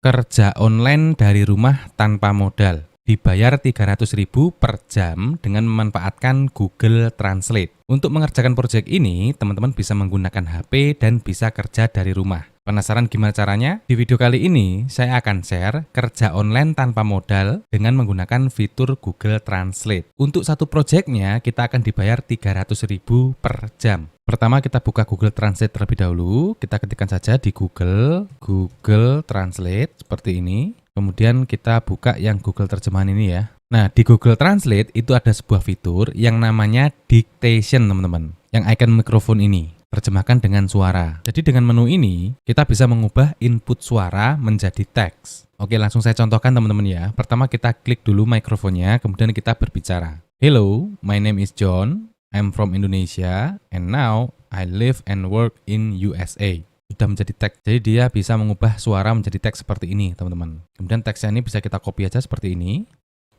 Kerja online dari rumah tanpa modal. Dibayar 300.000 per jam dengan memanfaatkan Google Translate. Untuk mengerjakan proyek ini, teman-teman bisa menggunakan HP dan bisa kerja dari rumah. Penasaran gimana caranya? Di video kali ini, saya akan share kerja online tanpa modal dengan menggunakan fitur Google Translate. Untuk satu proyeknya, kita akan dibayar 300.000 per jam. Pertama kita buka Google Translate terlebih dahulu. Kita ketikkan saja di Google Translate seperti ini. Kemudian kita buka yang Google terjemahan ini ya. Nah, di Google Translate itu ada sebuah fitur yang namanya dictation, teman-teman. Yang icon mikrofon ini, terjemahkan dengan suara. Jadi dengan menu ini, kita bisa mengubah input suara menjadi teks. Oke, langsung saya contohkan teman-teman ya. Pertama kita klik dulu mikrofonnya, kemudian kita berbicara. Hello, my name is John. I'm from Indonesia, and now I live and work in USA. Sudah menjadi teks. Jadi dia bisa mengubah suara menjadi teks seperti ini, teman-teman. Kemudian teksnya ini bisa kita copy aja seperti ini.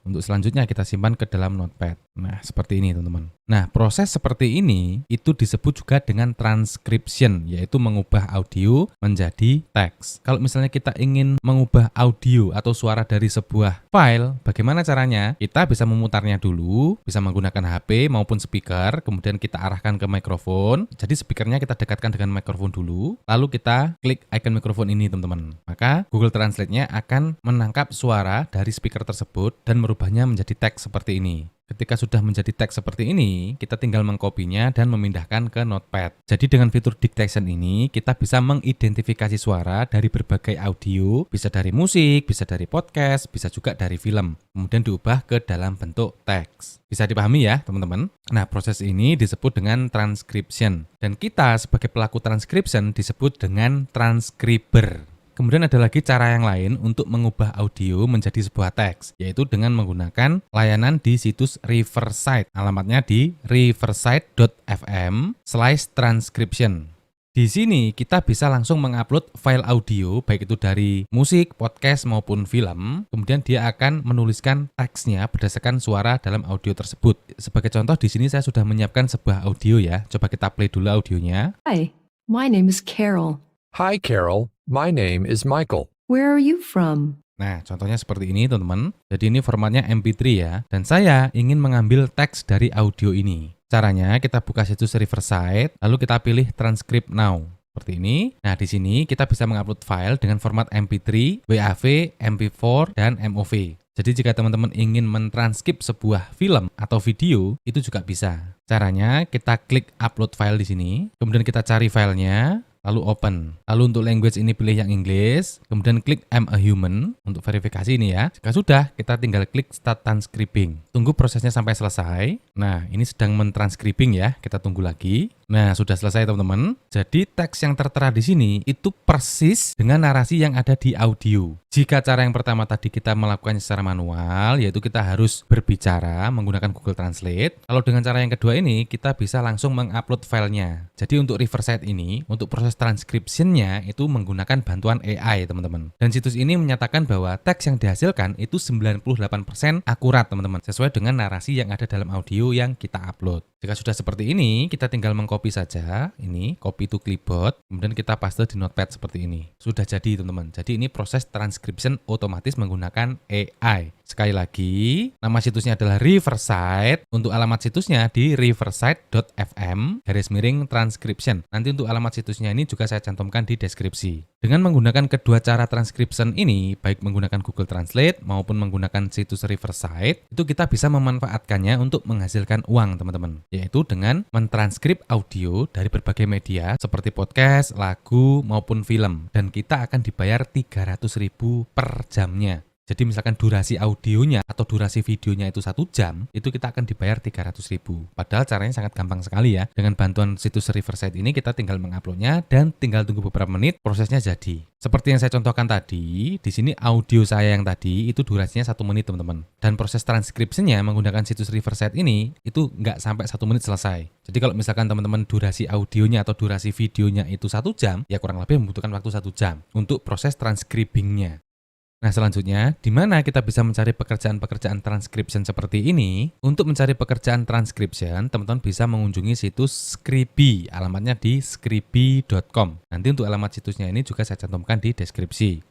Untuk selanjutnya kita simpan ke dalam notepad. Nah, seperti ini teman-teman. Nah, proses seperti ini itu disebut juga dengan transcription, yaitu mengubah audio menjadi teks. Kalau misalnya kita ingin mengubah audio atau suara dari sebuah file, bagaimana caranya? Kita bisa memutarnya dulu, bisa menggunakan HP maupun speaker, kemudian kita arahkan ke mikrofon. Jadi speakernya kita dekatkan dengan mikrofon dulu, lalu kita klik icon mikrofon ini teman-teman. Maka Google Translate-nya akan menangkap suara dari speaker tersebut dan merubahnya menjadi teks seperti ini. Ketika sudah menjadi teks seperti ini, kita tinggal mengkopinya dan memindahkan ke notepad. Jadi dengan fitur dictation ini, kita bisa mengidentifikasi suara dari berbagai audio, bisa dari musik, bisa dari podcast, bisa juga dari film. Kemudian diubah ke dalam bentuk teks. Bisa dipahami ya teman-teman? Nah, proses ini disebut dengan transcription. Dan kita sebagai pelaku transcription disebut dengan transcriber. Kemudian ada lagi cara yang lain untuk mengubah audio menjadi sebuah teks, yaitu dengan menggunakan layanan di situs Riverside. Alamatnya di riverside.fm/transcription. Di sini kita bisa langsung mengupload file audio, baik itu dari musik, podcast, maupun film. Kemudian dia akan menuliskan teksnya berdasarkan suara dalam audio tersebut. Sebagai contoh, di sini saya sudah menyiapkan sebuah audio ya. Coba kita play dulu audionya. Hi, my name is Carol. Hi, Carol. My name is Michael. Where are you from? Nah, contohnya seperti ini, teman-teman. Jadi ini formatnya MP3 ya. Dan saya ingin mengambil teks dari audio ini. Caranya kita buka situs Riverside, lalu kita pilih Transcript Now. Seperti ini. Nah, di sini kita bisa mengupload file dengan format MP3, WAV, MP4, dan MOV. Jadi jika teman-teman ingin mentranskrip sebuah film atau video, itu juga bisa. Caranya kita klik upload file di sini, kemudian kita cari filenya, lalu open. Lalu untuk language ini pilih yang English, kemudian klik I'm a human untuk verifikasi ini ya. Jika sudah, kita tinggal klik start transcribing. Tunggu prosesnya sampai selesai. Nah, ini sedang mentranscribing ya, kita tunggu lagi. Nah, sudah selesai teman-teman. Jadi teks yang tertera di sini itu persis dengan narasi yang ada di audio. Jika cara yang pertama tadi kita melakukannya secara manual, yaitu kita harus berbicara menggunakan Google Translate. Kalau dengan cara yang kedua ini, kita bisa langsung mengupload filenya. Jadi untuk Riverside ini, untuk proses transcription-nya itu menggunakan bantuan AI teman-teman. Dan situs ini menyatakan bahwa teks yang dihasilkan itu 98% akurat teman-teman, sesuai dengan narasi yang ada dalam audio yang kita upload. Jika sudah seperti ini, kita tinggal mengcopy saja, ini copy to clipboard, kemudian kita paste di notepad seperti ini. Sudah jadi teman-teman. Jadi ini proses transcription otomatis menggunakan AI. Sekali lagi, nama situsnya adalah Riverside. Untuk alamat situsnya di riverside.fm/transcription. Nanti untuk alamat situsnya ini juga saya cantumkan di deskripsi. Dengan menggunakan kedua cara transcription ini, baik menggunakan Google Translate maupun menggunakan situs Riverside, itu kita bisa memanfaatkannya untuk menghasilkan uang teman-teman. Yaitu dengan mentranskrip audio dari berbagai media seperti podcast, lagu, maupun film. Dan kita akan dibayar 300.000 per jamnya. Jadi misalkan durasi audionya atau durasi videonya itu 1 jam, itu kita akan dibayar 300.000. Padahal caranya sangat gampang sekali ya. Dengan bantuan situs Riverside ini kita tinggal menguploadnya dan tinggal tunggu beberapa menit, prosesnya jadi. Seperti yang saya contohkan tadi, di sini audio saya yang tadi itu durasinya 1 menit teman-teman. Dan proses transkripsinya menggunakan situs Riverside ini itu nggak sampai 1 menit selesai. Jadi kalau misalkan teman-teman durasi audionya atau durasi videonya itu 1 jam, ya kurang lebih membutuhkan waktu 1 jam untuk proses transcribingnya. Nah, selanjutnya, di mana kita bisa mencari pekerjaan-pekerjaan transcription seperti ini? Untuk mencari pekerjaan transcription, teman-teman bisa mengunjungi situs Scribie. Alamatnya di scribie.com. Nanti untuk alamat situsnya ini juga saya cantumkan di deskripsi.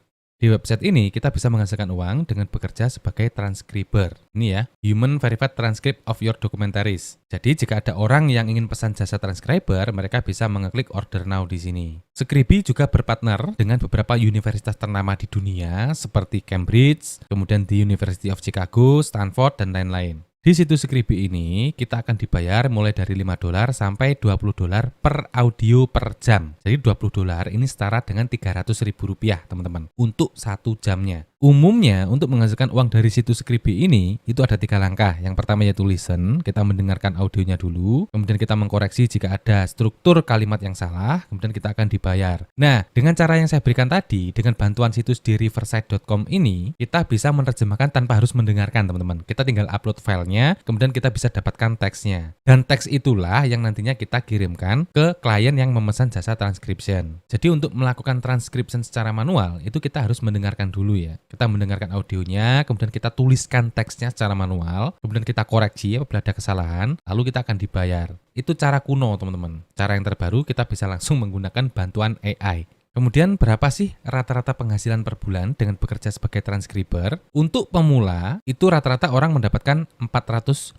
Di website ini kita bisa menghasilkan uang dengan bekerja sebagai transcriber. Ini ya, Human Verified Transcript of Your Documentaries. Jadi jika ada orang yang ingin pesan jasa transcriber, mereka bisa mengeklik order now di sini. Scribie juga berpartner dengan beberapa universitas ternama di dunia seperti Cambridge, kemudian di University of Chicago, Stanford, dan lain-lain. Di situs Scribie ini, kita akan dibayar mulai dari $5 sampai $20 per audio per jam. Jadi $20 ini setara dengan Rp300.000, teman-teman, untuk 1 jamnya. Umumnya, untuk menghasilkan uang dari situs Scribie ini, itu ada 3 langkah. Yang pertama yaitu listen, kita mendengarkan audionya dulu. Kemudian kita mengkoreksi jika ada struktur kalimat yang salah, kemudian kita akan dibayar. Nah, dengan cara yang saya berikan tadi, dengan bantuan situs di riverside.com ini, kita bisa menerjemahkan tanpa harus mendengarkan, teman-teman. Kita tinggal upload filenya, kemudian kita bisa dapatkan teksnya. Dan teks itulah yang nantinya kita kirimkan ke klien yang memesan jasa transcription. Jadi untuk melakukan transcription secara manual, itu kita harus mendengarkan dulu ya. Kita mendengarkan audionya, kemudian kita tuliskan teksnya secara manual, kemudian kita koreksi apabila ada kesalahan, lalu kita akan dibayar. Itu cara kuno, teman-teman. Cara yang terbaru, kita bisa langsung menggunakan bantuan AI. Kemudian berapa sih rata-rata penghasilan per bulan dengan bekerja sebagai transcriber? Untuk pemula, itu rata-rata orang mendapatkan $400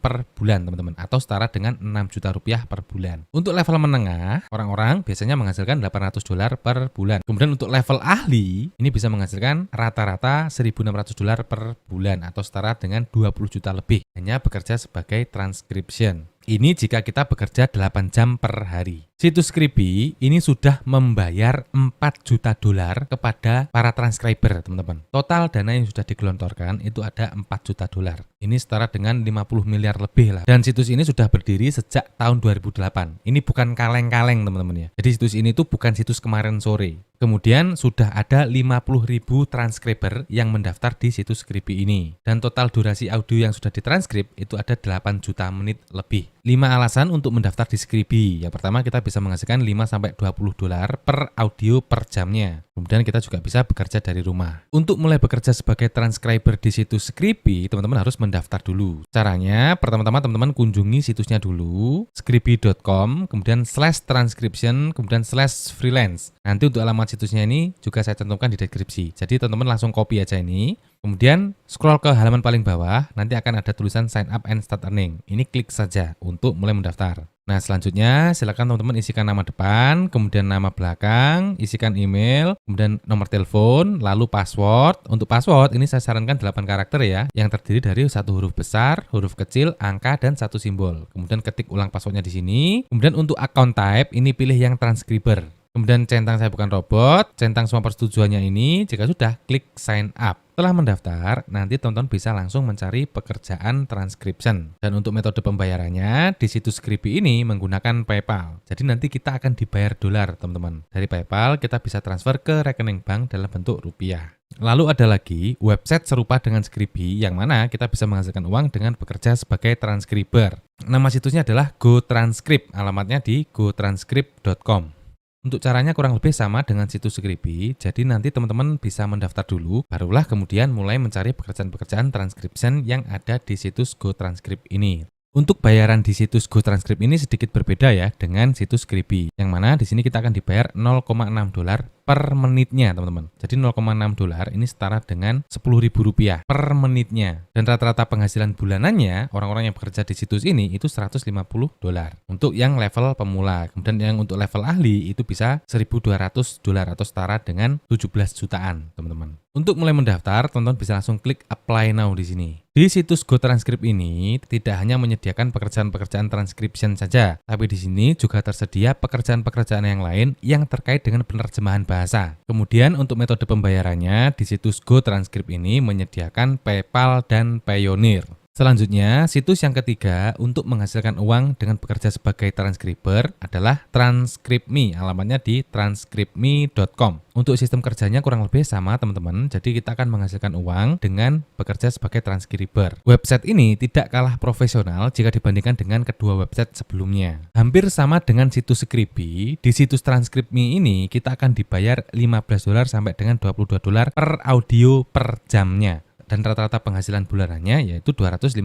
per bulan, teman-teman, atau setara dengan Rp6 juta per bulan. Untuk level menengah, orang-orang biasanya menghasilkan $800 per bulan. Kemudian untuk level ahli, ini bisa menghasilkan rata-rata $1.600 per bulan, atau setara dengan 20 juta lebih, hanya bekerja sebagai transcription. Ini jika kita bekerja 8 jam per hari. Situs Scribie ini sudah membayar $4 juta kepada para transcriber, teman-teman. Total dana yang sudah digelontorkan itu ada $4 juta. Ini setara dengan 50 miliar lebih lah. Dan situs ini sudah berdiri sejak tahun 2008. Ini bukan kaleng-kaleng, teman-teman ya. Jadi situs ini tuh bukan situs kemarin sore. Kemudian sudah ada 50.000 transcriber yang mendaftar di situs Scribie ini. Dan total durasi audio yang sudah ditranskrip itu ada 8 juta menit lebih. 5 alasan untuk mendaftar di Scribie. Yang pertama, kita bisa menghasilkan $5-20 per audio per jamnya. Kemudian kita juga bisa bekerja dari rumah. Untuk mulai bekerja sebagai transcriber di situs Scribie, teman-teman harus mendaftar dulu. Caranya, pertama-tama teman-teman kunjungi situsnya dulu, scribie.com, kemudian /transcription, kemudian /freelance. Nanti untuk alamat situsnya ini juga saya cantumkan di deskripsi. Jadi teman-teman langsung copy aja ini. Kemudian scroll ke halaman paling bawah, nanti akan ada tulisan sign up and start earning. Ini klik saja untuk mulai mendaftar. Nah, selanjutnya silakan teman-teman isikan nama depan, kemudian nama belakang, isikan email, kemudian nomor telepon, lalu password. Untuk password ini saya sarankan 8 karakter ya, yang terdiri dari 1 huruf besar, huruf kecil, angka, dan 1 simbol. Kemudian ketik ulang passwordnya di sini. Kemudian untuk account type, ini pilih yang transcriber. Kemudian centang saya bukan robot, centang semua persetujuannya ini, jika sudah, klik sign up. Setelah mendaftar, nanti teman-teman bisa langsung mencari pekerjaan transcription. Dan untuk metode pembayarannya, di situs Scribie ini menggunakan PayPal. Jadi nanti kita akan dibayar dolar, teman-teman. Dari PayPal, kita bisa transfer ke rekening bank dalam bentuk rupiah. Lalu ada lagi website serupa dengan Scribie yang mana kita bisa menghasilkan uang dengan bekerja sebagai transcriber. Nama situsnya adalah GoTranscript, alamatnya di gotranscript.com. Untuk caranya kurang lebih sama dengan situs Scribie, jadi nanti teman-teman bisa mendaftar dulu, barulah kemudian mulai mencari pekerjaan-pekerjaan transcription yang ada di situs GoTranscript ini. Untuk bayaran di situs GoTranscript ini sedikit berbeda ya dengan situs Scribie, yang mana di sini kita akan dibayar $0,6 per menitnya, teman-teman. Jadi $0,6 ini setara dengan Rp10.000 per menitnya. Dan rata-rata penghasilan bulanannya orang-orang yang bekerja di situs ini itu $150 untuk yang level pemula. Kemudian yang untuk level ahli itu bisa $1.200 atau setara dengan 17 jutaan, teman-teman. Untuk mulai mendaftar, teman-teman bisa langsung klik apply now di sini. Di situs GoTranscript ini tidak hanya menyediakan pekerjaan-pekerjaan transcription saja, tapi di sini juga tersedia pekerjaan-pekerjaan yang lain yang terkait dengan penerjemahan bahasa. Kemudian untuk metode pembayarannya, di situs GoTranscript ini menyediakan PayPal dan Payoneer. Selanjutnya, situs yang ketiga untuk menghasilkan uang dengan bekerja sebagai transcriber adalah TranscriptMe, alamatnya di transcriptme.com. Untuk sistem kerjanya kurang lebih sama, teman-teman. Jadi kita akan menghasilkan uang dengan bekerja sebagai transcriber. Website ini tidak kalah profesional jika dibandingkan dengan kedua website sebelumnya. Hampir sama dengan situs Scribie, di situs TranscriptMe ini kita akan dibayar $15 sampai dengan $22 per audio per jamnya. dan rata-rata penghasilan bulanannya yaitu $250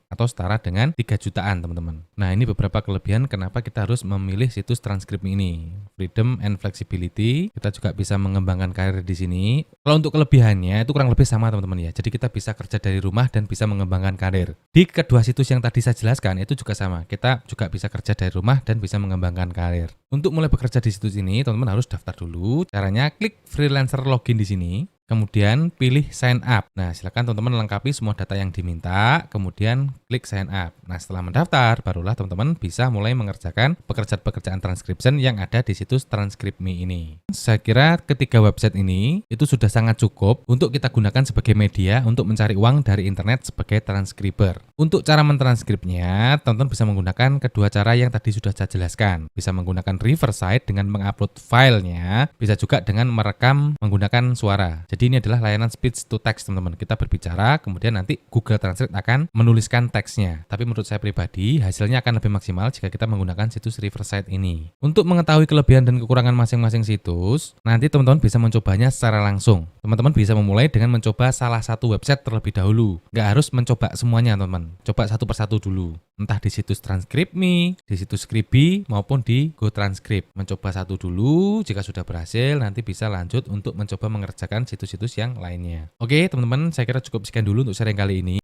atau setara dengan 3 jutaan teman-teman. Nah ini beberapa kelebihan kenapa kita harus memilih situs transkrip ini. Freedom and flexibility, kita juga bisa mengembangkan karir di sini. Kalau untuk kelebihannya itu kurang lebih sama teman-teman ya. Jadi kita bisa kerja dari rumah dan bisa mengembangkan karir. Di kedua situs yang tadi saya jelaskan itu juga sama. Kita juga bisa kerja dari rumah dan bisa mengembangkan karir. Untuk mulai bekerja di situs ini, teman-teman harus daftar dulu. Caranya klik freelancer login di sini. Kemudian pilih sign up. Nah, silakan teman-teman lengkapi semua data yang diminta, kemudian klik sign up. Nah, setelah mendaftar, barulah teman-teman bisa mulai mengerjakan pekerjaan-pekerjaan transcription yang ada di situs Transcript.me ini. Saya kira ketiga website ini itu sudah sangat cukup untuk kita gunakan sebagai media untuk mencari uang dari internet sebagai transcriber. Untuk cara mentranskripnya, teman-teman bisa menggunakan kedua cara yang tadi sudah saya jelaskan. Bisa menggunakan Riverside dengan mengupload filenya, bisa juga dengan merekam menggunakan suara. Jadi ini adalah layanan speech to text teman-teman. Kita berbicara, kemudian nanti Google Translate akan menuliskan teksnya. Tapi menurut saya pribadi, hasilnya akan lebih maksimal jika kita menggunakan situs Riverside ini. Untuk mengetahui kelebihan dan kekurangan masing-masing situs, nanti teman-teman bisa mencobanya secara langsung. Teman-teman bisa memulai dengan mencoba salah satu website terlebih dahulu. Nggak harus mencoba semuanya teman-teman. Coba satu persatu dulu. Entah di situs Transcript.me, di situs Scribie, maupun di GoTranscript. Mencoba satu dulu, jika sudah berhasil, nanti bisa lanjut untuk mencoba mengerjakan situs-situs yang lainnya. Oke teman-teman, saya kira cukup sekian dulu untuk sharing kali ini.